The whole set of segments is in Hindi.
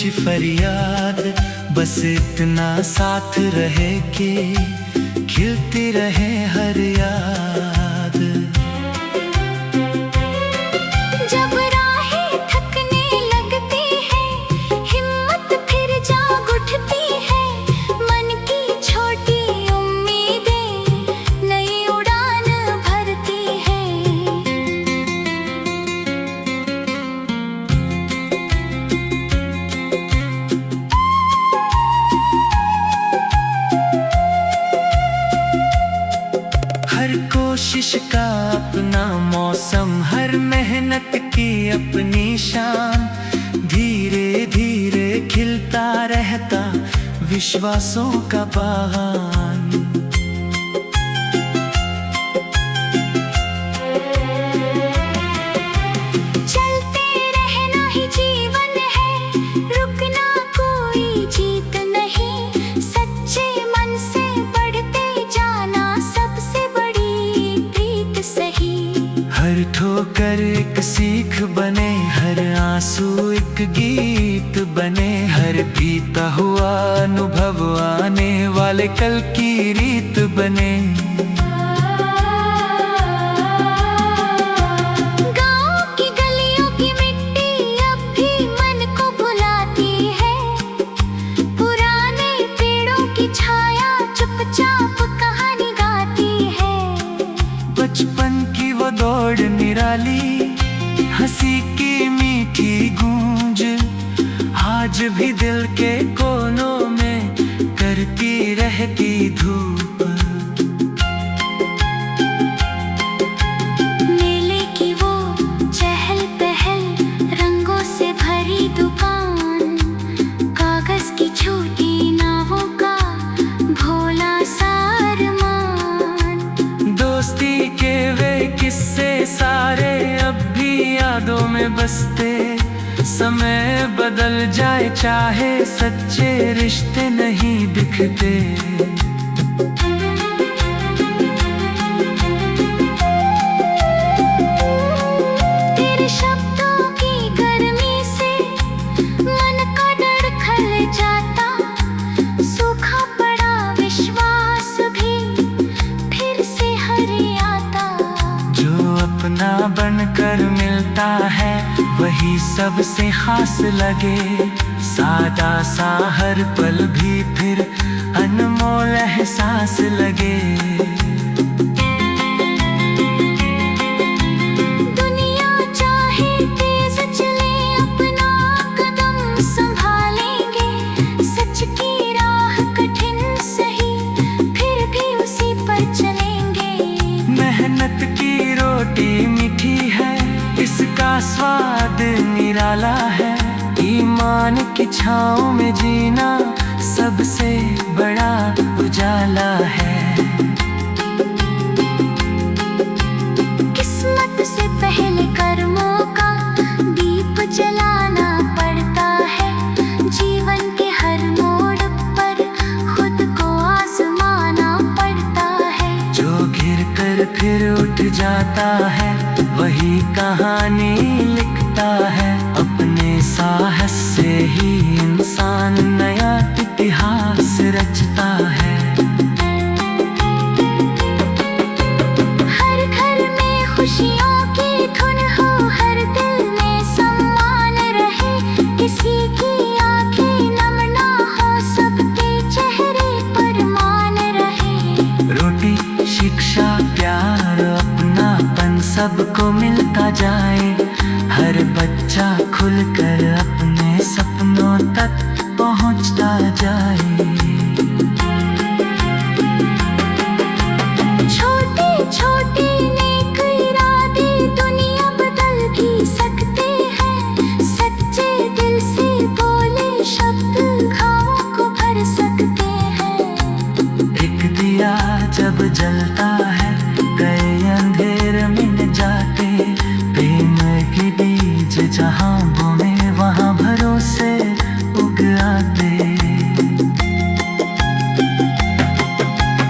ऊंची फरियाद, बस इतना साथ रहे कि खिलती रहे हर याद। जब राहें थकने लगती है, हिम्मत फिर जाग उठती है, मन की छोटी उम्मीदें नई उड़ान भरती है। हर कोशिश का अपना मौसम, हर मेहनत की अपनी शान, धीरे धीरे खिलता रहता विश्वासों का बागान। चलते रहना ही जीवन है, रुकना कोई जीत नहीं, सच्चे मन से बढ़ते जाना सबसे बड़ी प्रीत सही। हर ठोकर एक सीख बने, हर आंसू एक गीत बने, हर बीता हुआ अनुभव आने वाले कल की रीत बने। गाँव की गलियों की मिट्टी अब भी मन को भुलाती है, पुराने पेड़ों की छाया चुपचाप कहानी गाती है। बचपन की वो दौड़ निराली, हंसी की मीठी गूंज, आज भी दिल के कोनों में करती रहती धूप। मेले की वो चहल पहल, रंगों से भरी दुकान, कागज की छोटी नावों का भोला सा अरमान। दोस्ती के वे किस्से सारे अब भी यादों में बसते, समय बदल जाए चाहे सच्चे रिश्ते नहीं दिखते। तेरे शब्दों की गर्मी से मन का डर खल जाता, सूखा पड़ा विश्वास भी फिर से हरियाता। जो अपना बनकर मिलता है वही सबसे खास लगे, सादा सा हर पल भी फिर अनमोल एहसास लगे। दुनिया चाहे तेज चले, अपना कदम संभालेंगे, सच की राह कठिन सही फिर भी उसी पर चलेंगे। मेहनत की रोटी मीठी है, इसका स्वाद निराला है, ईमान की छाँव में जीना सबसे बड़ा उजाला है। किस्मत से पहले कर्मों का दीप जलाना पड़ता है, जीवन के हर मोड़ पर खुद को आजमाना पड़ता है। जो गिर कर फिर उठ जाता है वही कहानी लिखता है, अपने साहस से ही इंसान नया इतिहास रचता है। हर घर में खुशियों की धुन हो, हर दिल में सम्मान रहे, किसी की आंखें नम ना हो, सबके चेहरे पर मान रहे। रोटी शिक्षा प्यार अपनापन सबको मिलता जाए, हर बच्चा खुलकर अपने सपनों तक पहुंचता जाए। छोटे छोटे नेक इरादे दुनिया बदल भी सकते हैं, सच्चे दिल से बोले शब्द घावों को भर सकते हैं। एक दिया जब जलता है कई अंधेर मिल जाते, प्रेम की बीज जहाँ बोए वहाँ भरोसे उग आते।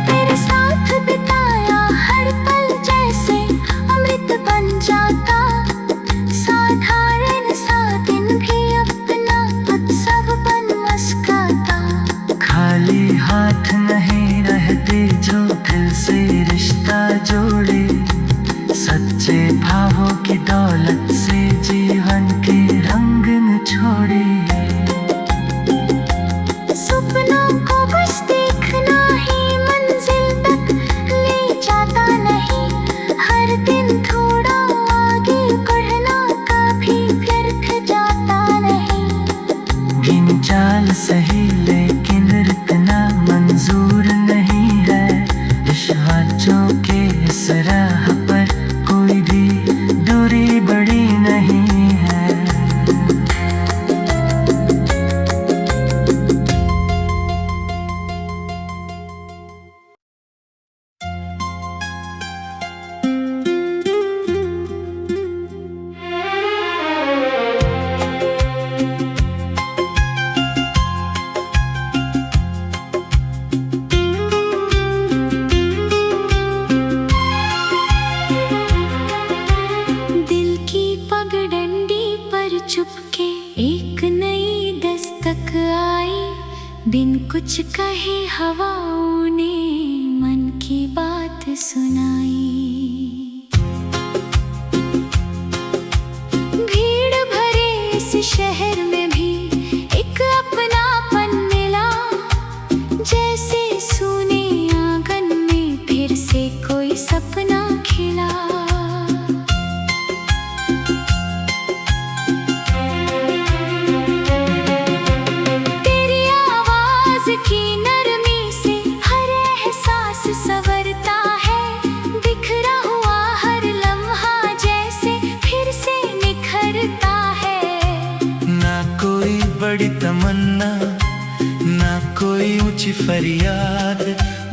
तेरे साथ बिताया हर पल जैसे अमृत बन जाता, साधारण सा दिन भी अपना उत्सव हाथ नहीं रहते जो दिल से रिश्ता जोड़े। सच्चे भावों की दौलत से जीवन के रंग न छोड़े। सपनों को बस देखना ही मंजिल तक ले जाता नहीं। हर दिन थोड़ा आगे बढ़ना कभी व्यर्थ जाता नहीं। बिन चाल सही लेकिन रुकना मंजूर नहीं है। विश्वासों के इस राह पर कोई भी दूरी बड़ी नहीं है। दिल की पगडंडी पर चुपके एक नई दस्तक आई। बिन कुछ कहे हवाओं ने मन की बात सुनाई। भीड़ भरे इस शहर में भी एक अपनापन मिला। जैसे सूने आंगन में फिर से कोई सपना खिला। तेरी आवाज की नरमी से हर एहसास संवरता है। बिखरा हुआ हर लम्हा जैसे फिर से निखरता है। ना कोई बड़ी तमन्ना ना कोई ऊंची फरियाद,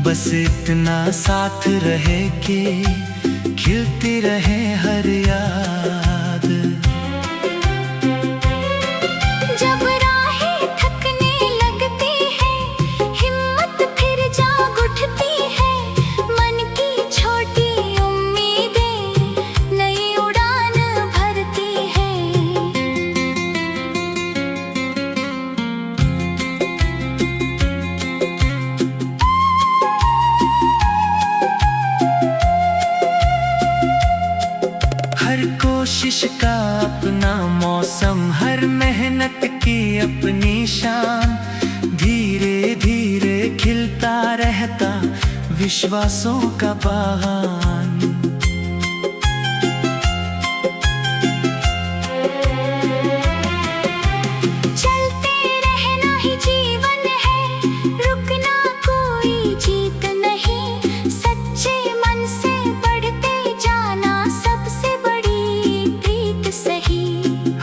बस इतना साथ रहे कि खिलती रहे हर याद। जब राहें थकने लगती है हिम्मत फिर जाग उठती है। मन की छोटी उम्मीदें नई उड़ान भरती है। हर कोशिश का अपना मौसम, हर मेहनत की अपनी शान। धीरे धीरे खिलता रहता विश्वासों का बागान। चलते रहना ही जीवन है, रुकना कोई जीत नहीं। सच्चे मन से बढ़ते जाना सबसे बड़ी प्रीत सही।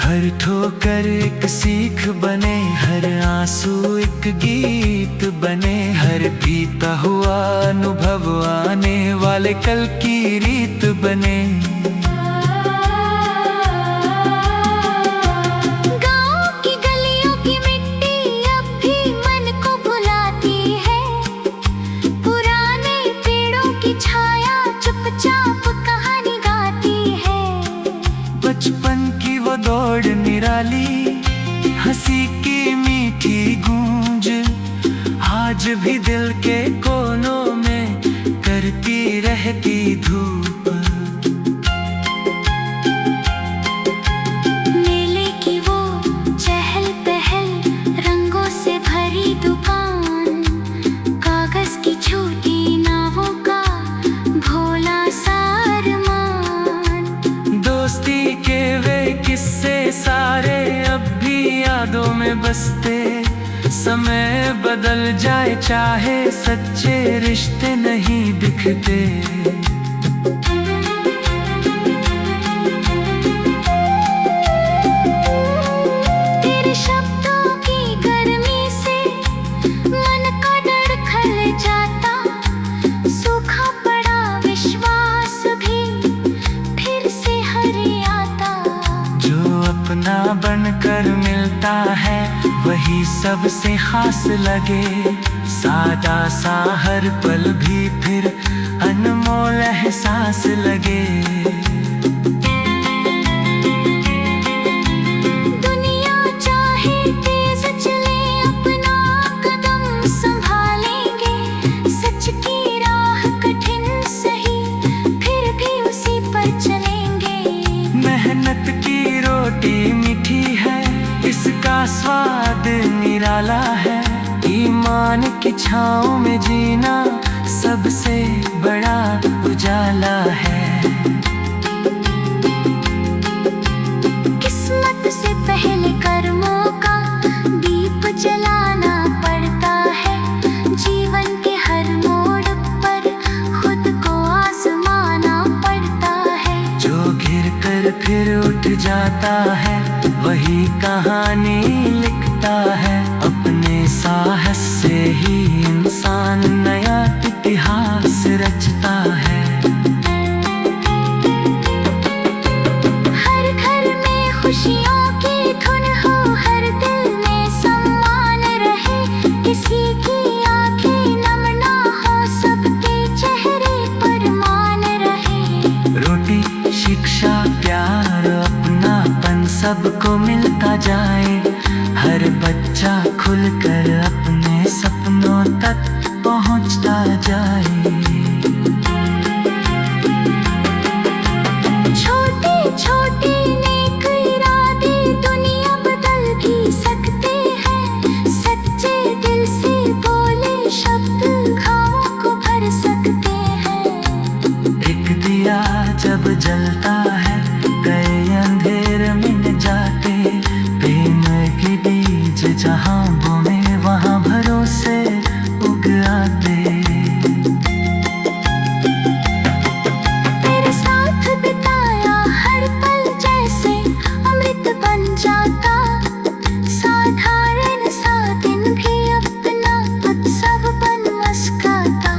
हर ठोकर एक सीख बने, हर आंसू एक गीत बने। हर बीता हुआ अनुभव आने वाले कल की रीत बने। गाँव की गलियों की मिट्टी अब भी मन को बुलाती है। पुराने पेड़ों की छाया चुपचाप कहानी गाती है। बचपन की वो दौड़ निराली, हंसी की मीठी गूंज आज भी दिल के कोनों में करती रहती धूप। मेले की वो चहल पहल, रंगों से भरी दुकान। कागज की छोटी नावों का भोला सा अरमान। दोस्ती के वे किस्से सारे अब भी यादों में बसते। समय बदल जाए चाहे सच्चे रिश्ते नहीं दिखते। तेरे शब्दों की गर्मी से मन का डर खल जाता। सूखा पड़ा विश्वास भी फिर से हरियाता। जो अपना बनकर मिलता है वही सबसे खास लगे। सादा सा हर पल भी फिर अनमोल एहसास लगे। दुनिया चाहे तेज चले अपना कदम संभालेंगे। स्वाद निराला है। ईमान की छाँव में जीना सबसे बड़ा उजाला है। किस्मत से पहले कर्मों का दीप जलाना पड़ता है। जीवन के हर मोड़ पर खुद को आजमाना पड़ता है। जो गिर कर फिर उठ जाता है वही कहानी लिखता है। अपने साहस से ही इंसान नया इतिहास रचता है। हर घर में खुशियों की धुन हो, हर दिल में सम्मान रहे। किसी की आंखें नम ना हो, सबके चेहरे पर मान रहे। रोटी शिक्षा प्यार अपनापन सबको मिलता जाए। हर बच्चा खुलकर अपने सपनों तक पहुंचता जाए। छोटे छोटे नेक इरादे दुनिया बदल भी सकते हैं। सच्चे दिल से बोले शब्द घावों को भर सकते हैं। एक दिया जब जलता है कई अंधेर मिट जाते। प्रेम की बीज जहाँ बोए वहाँ भरोसे उग आते। तेरे साथ बिताया हर पल जैसे अमृत बन जाता। साधारण सा दिन भी अपना उत्सव बन मुस्काता।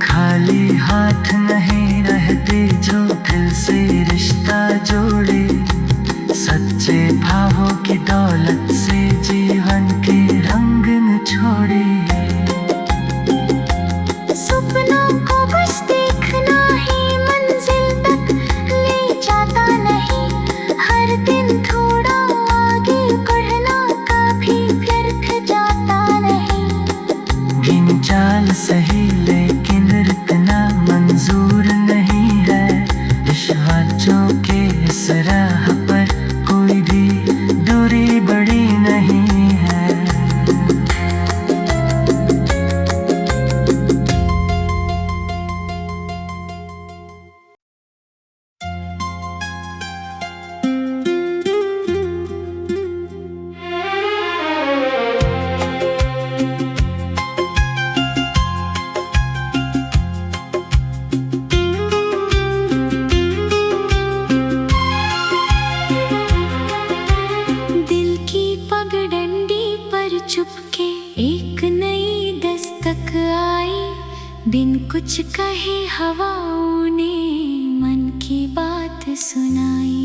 खाली हाथ नहीं रहते जो दिल से रिश्ता जोड़े। सच्चे भावों की दौलत से जीवन के रंग न छोड़े। सपनों को बस देखना ही मंजिल तक ले जाता नहीं। हर दिन थोड़ा आगे बढ़ना कभी व्यर्थ जाता नहीं। बिन चाल सही लेकिन रुकना मंजूर नहीं है। विश्वासों के इस राह पर कोई भी दूरी बड़ी नहीं है। दिल की पगडंडी पर चुपके एक नई दस्तक आई। बिन कुछ कहे हवाओं ने मन की बात सुनाई।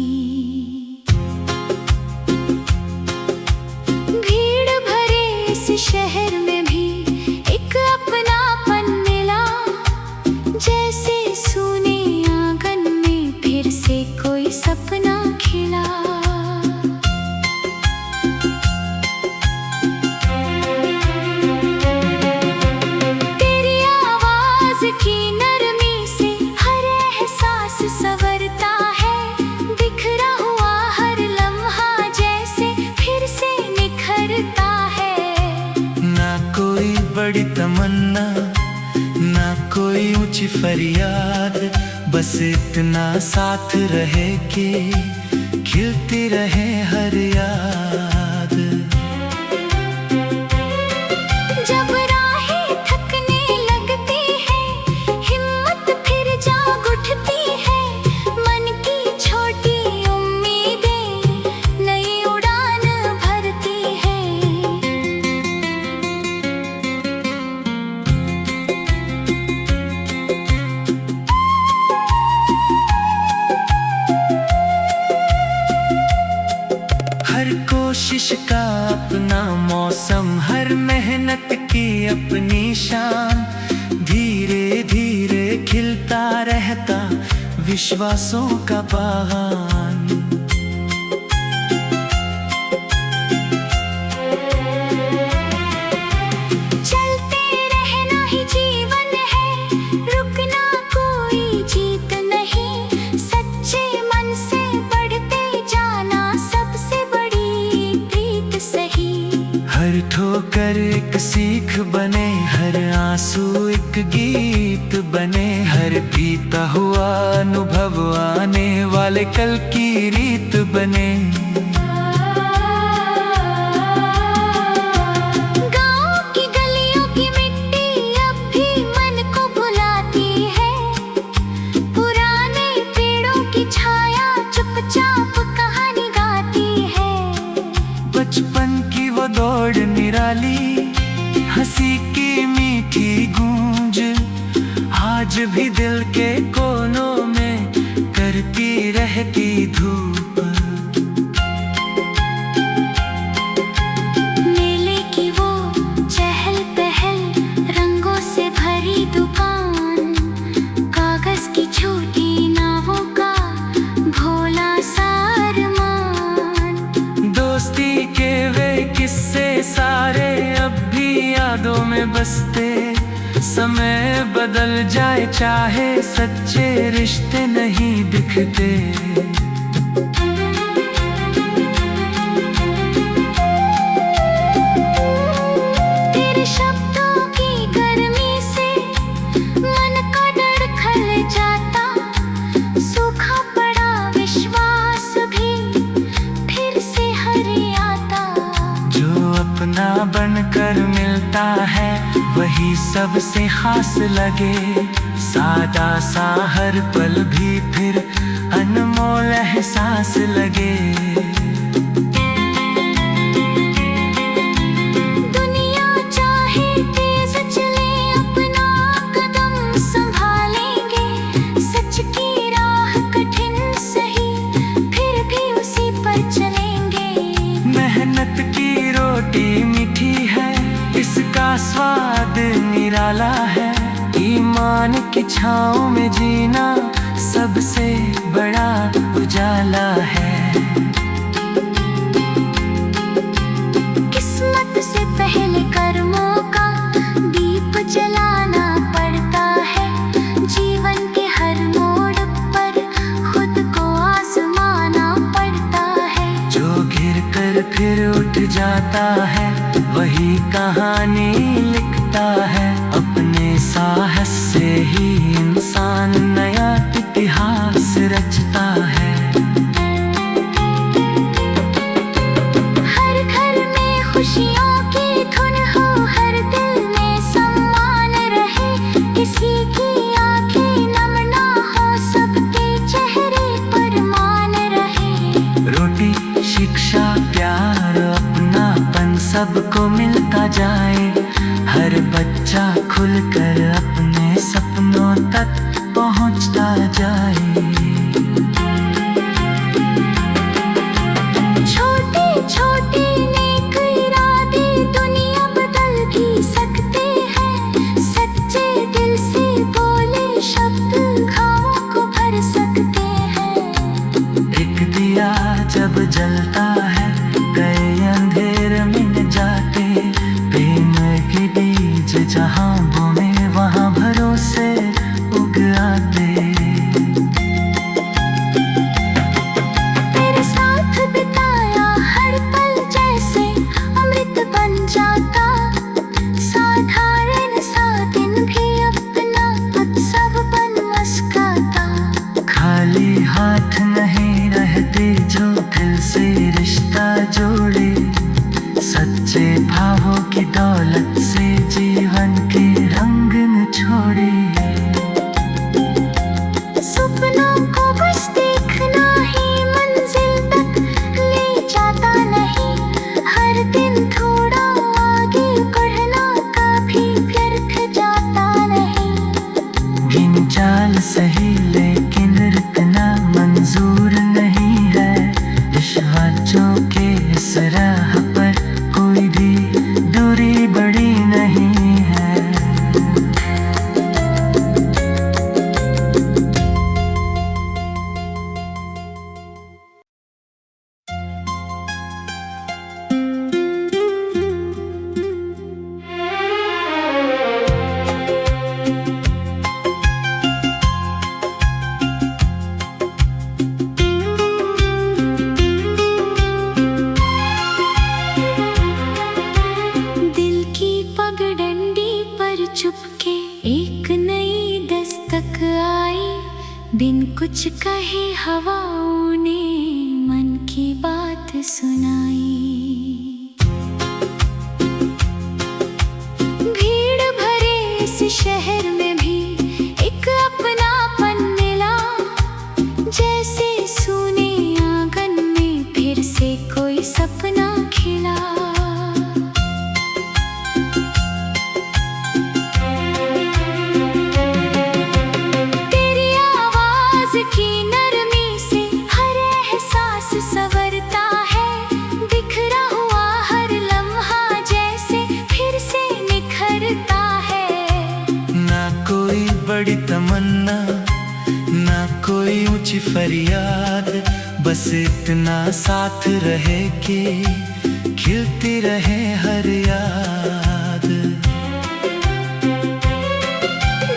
भीड़ भरे इस शहर में भी एक अपनापन मिला। जैसे सूने आंगन में फिर से कोई सपना खिला। तेरी आवाज की नरमी से हर एहसास संवरता है। बिखरा हुआ हर लम्हा जैसे फिर से निखरता है। ना कोई बड़ी तमन्ना ना कोई ऊंची फरियाद। बस इतना साथ रहे कि खिलती रहे हर याद। जब राहें थकने लगती है हिम्मत फिर जाग उठती है। मन की छोटी उम्मीदें नई उड़ान भरती है। हर कोशिश का अपना मौसम, हर मेहनत की अपनी शान। धीरे धीरे खिलता रहता विश्वासों का बागान। चलते रहना ही जीवन है, रुकना कोई जीत नहीं। सच्चे मन से बढ़ते जाना सबसे बड़ी प्रीत सही। डर एक सीख बने, हर आंसू एक गीत बने, हर बीता हुआ अनुभव आने वाले कल की रीत बने। बचपन की वो दौड़ निराली, हंसी की मीठी गूंज, आज भी दिल के कोनों में करती रहती धूप। मेले की वो चहल पहल, रंगों से भरी दुकान, कागज की छोटी नावों का भोला सा अरमान। दोस्ती के वे किस्से सारे अब भी यादों में बसते, समय बदल जाए चाहे सच्चे रिश्ते नहीं दिखते। तेरे शब्दों की गर्मी से मन का डर खल जाता, सूखा पड़ा विश्वास भी फिर से हरियाता। जो अपना बनकर मिलता है वही सबसे खास लगे, सादा सा हर पल भी फिर अनमोल एहसास लगे। दुनिया चाहे तेज चले अपना कदम संभालेंगे, सच की राह कठिन सही फिर भी उसी पर चलेंगे। मेहनत की रोटी मीठी है, इसका स्वाद निराला है, ईमान की छाँव में जीना सबसे बड़ा उजाला है। किस्मत से पहले कर्मों का दीप जलाना पड़ता है, जीवन के हर मोड़ पर खुद को आजमाना पड़ता है। जो गिर कर फिर उठ जाता है वही कहानी लिखता है, अपने साहस से ही इंसान नया इतिहास रचता है। हर घर में खुशियों की धुन हो, हर दिल में सम्मान रहे, किसी की आंखें नम ना हो, सबके चेहरे पर मान रहे। रोटी शिक्षा प्यार अपनापन सबको मिलता जाए, हर बच्चा खुलकर अपने सपनों तक पहुंचता जाए। छोटे छोटे नेक इरादे दुनिया बदल भी सकते हैं, सच्चे दिल से बोले शब्द घावों को भर सकते हैं। एक दिया जब जलता है गए अंधेर मिट जाते, प्रेम के बीज जहाँ बोए वहाँ भरोसे उग आते। तेरे साथ बिताया हर पल जैसे अमृत बन जाता, साधारण सा दिन भी अपना उत्सव बन मुस्काता। खाली हाथ नहीं रहते जो दिल से रिश्ता जोड़े, सच्चे भावों की दौलत से जीवन के रंग न छोड़े। सपनों को बस देखना ही मंजिल तक ले जाता नहीं, हर दिन थोड़ा आगे बढ़ना कभी व्यर्थ जाता नहीं। गिन चाल सही लेकिन रुकना मंजूर नहीं है, विश्वासों के इस राह पर कोई भी दूरी बड़ी नहीं है। चुपके एक नई दस्तक आई। बिन कुछ कहे हवाओं ने मन की बात सुनाई। भीड़ भरे इस शहर में भी एक अपनापन मिला। जैसे सूने आंगन में फिर से कोई सपना खिला। तेरी आवाज की नरमी से हर एहसास संवरता है। बिखरा हुआ हर लम्हा जैसे फिर से निखरता है। ना कोई बड़ी तमन्ना, ना कोई ऊंची फरियाद, बस इतना साथ रहे कि खिलती रहे हर याद।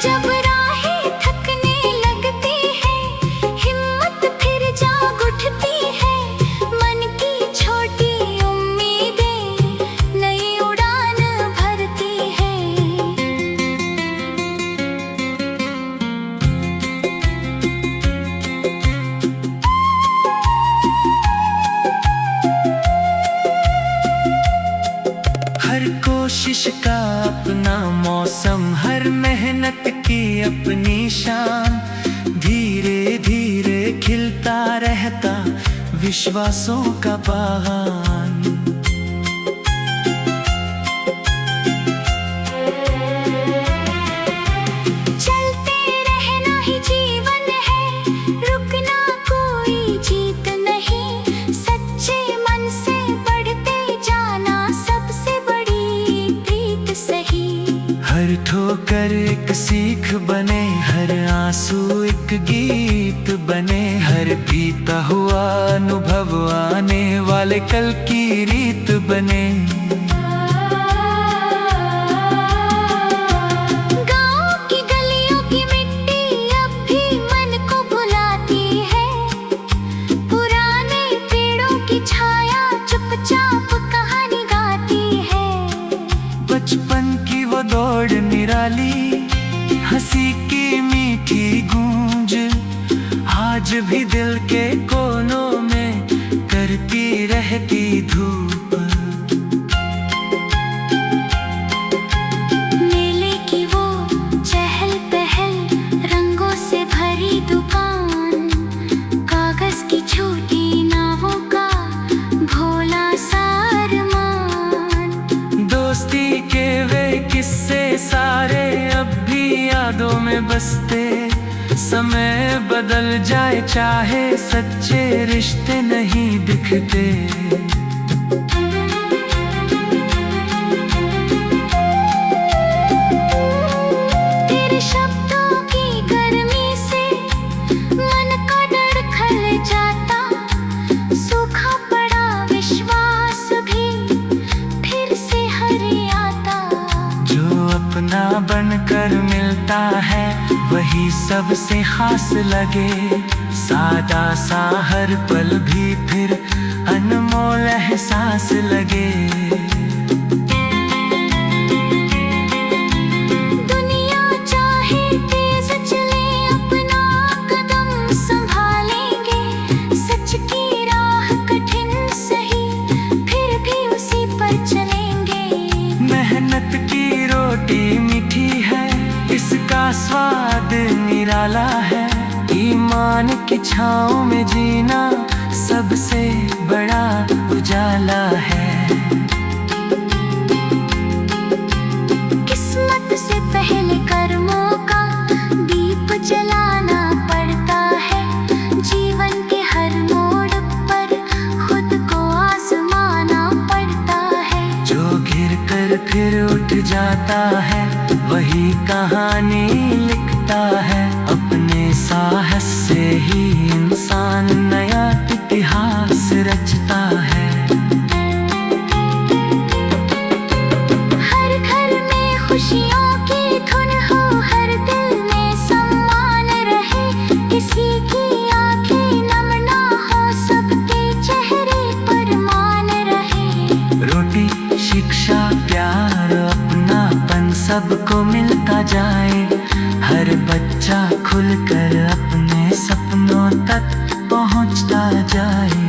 जब राहें थकने लगती है, हिम्मत फिर जाग उठती है। मन की छोटी उम्मीदें नई उड़ान भरती है। हर कोशिश का अपना मौसम, हर मेहनत की अपनी शान। धीरे धीरे खिलता रहता विश्वासों का बागान। चलते रहना ही जीवन है, रुकना कोई जीत नहीं। सच्चे मन से बढ़ते जाना सबसे बड़ी प्रीत सही। हर ठोकर एक सीख बने, हर आंसू एक गीत बने। हर बीता हुआ अनुभव आने वाले कल की रीत बने। गाँव की गलियों की मिट्टी अब भी मन को बुलाती है। पुराने पेड़ों की छाया चुपचाप कहानी गाती है। बचपन की वो दौड़ निराली, हंसी की मीठी गूंज, आज भी दिल के कोनों में करती रहती धूप। मेले की वो चहल पहल, रंगों से भरी दुकान। कागज की छोटी नावों का भोला सा अरमान। दोस्ती के वे किस्से सारे अब भी यादों में बसते। समय बदल जाए चाहे सच्चे रिश्ते नहीं दिखते। तेरे शब्दों की गर्मी से मन का डर खल जाता। सूखा पड़ा विश्वास भी फिर से हरियाता। जो अपना बनकर मिलता है वही सबसे खास लगे। सादा सा हर पल भी फिर अनमोल एहसास लगे। दुनिया चाहे तेज चले, अपना कदम संभालेंगे। सच की राह कठिन सही, फिर भी उसी पर चलेंगे। मेहनत की रोटी मीठी है, इसका स्वाद निराला है। ईमान की छाँव में जीना सबसे बड़ा उजाला है। किस्मत से पहले कर्मों का दीप जलाना पड़ता है। जीवन के हर मोड़ पर खुद को आजमाना पड़ता है। जो गिर कर फिर उठ जाता है वही कहानी लिखता है। अपने साहस से ही इंसान नया इतिहास रचता है। हर घर में खुशियों की धुन हो, हर दिल में सम्मान रहे। किसी की आंखें नम ना हो, सबके चेहरे पर मान रहे। रोटी, शिक्षा, प्यार, अपनापन सब सबको मिलता जाए, हर बच्चा खुलकर अपने सपनों तक पहुंचता जाए।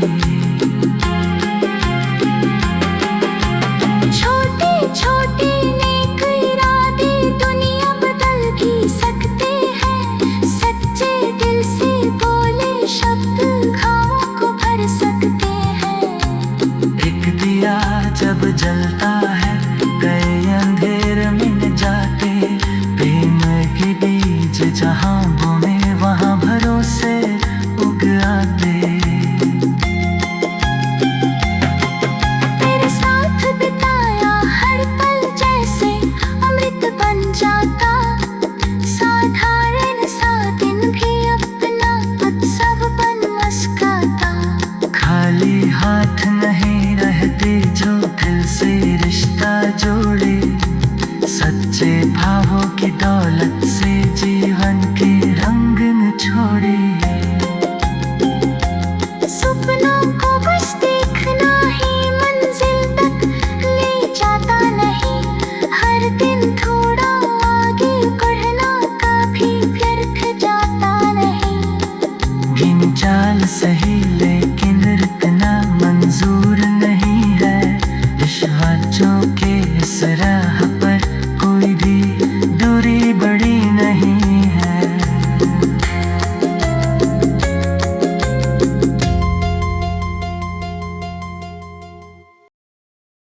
छोटे छोटे नेक इरादे दुनिया बदल भी सकते हैं, सच्चे दिल से बोले शब्द घावों को भर सकते हैं। एक दिया जब जलता है, कई अंधेर मिट जाते, प्रेम के बीज जहाँ बोए वहाँ भरोसे उग आते। तेरे साथ बिताया हर पल जैसे अमृत बन जाता, साधारण सा दिन भी अपना उत्सव बन मुस्काता। खाली हाथ नहीं रहते जो दिल से रिश्ता जोड़े, सच्चे भावों की दौलत से जीवन के रंग न छोड़े। सपनों को बस देखना ही मंजिल तक ले जाता नहीं, हर दिन थोड़ा आगे बढ़ना कभी व्यर्थ जाता नहीं। गिन चाल सही